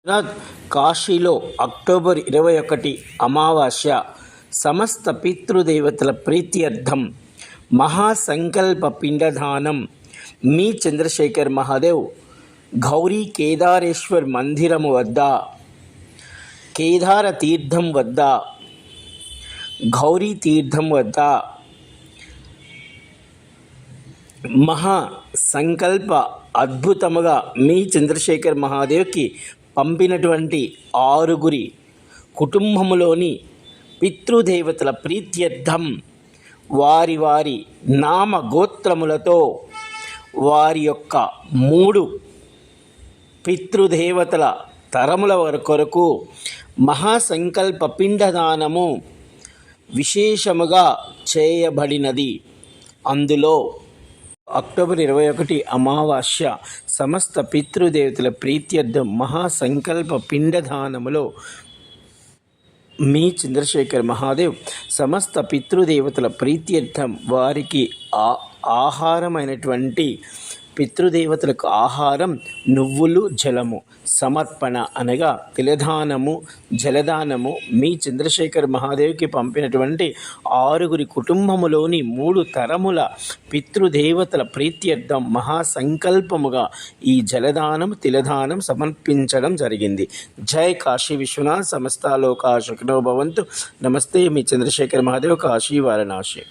కాశీలో అక్టోబర్ 21 అమావాస్య సమస్త పితృదేవతల ప్రీత్యర్థం మహాసంకల్ప పిండదానం. మీ చంద్రశేఖర్ మహాదేవ్ గౌరీ కేదారేశ్వర్ మందిరము వద్ద, కేదార తీర్థం వద్ద, గౌరీ తీర్థం వద్ద మహా సంకల్ప అద్భుతముగా మీ చంద్రశేఖర్ మహాదేవ్కి పంపినటువంటి 6 కుటుంబములోని పితృదేవతల ప్రీత్యర్థం వారి వారి నామ గోత్రములతో వారి యొక్క 3 పితృదేవతల తరముల కొరకు మహాసంకల్ప పిండదానము విశేషముగా చేయబడినది. అందులో అక్టోబర్ 21 అమావాస్య సమస్త పితృదేవతల ప్రీత్యర్థం మహాసంకల్ప పిండదానములో మీ చంద్రశేఖర్ మహాదేవ్ సమస్త పితృదేవతల ప్రీత్యర్థం వారికి ఆహారమైనటువంటి పితృదేవతలకు ఆహారం నువ్వులు జలము సమర్పణ అనగా తిలదానము జలదానము మీ చంద్రశేఖర్ మహాదేవ్కి పంపినటువంటి 6 కుటుంబములోని 3 తరముల పితృదేవతల ప్రీత్యర్థం మహాసంకల్పముగా ఈ జలదానం తిలదానం సమర్పించడం జరిగింది. జై కాశీ విశ్వనాథ్. సమస్తాలోకా సుఖినో భవంతు. నమస్తే. మీ చంద్రశేఖర్ మహాదేవ్, కాశీ వారణాసి.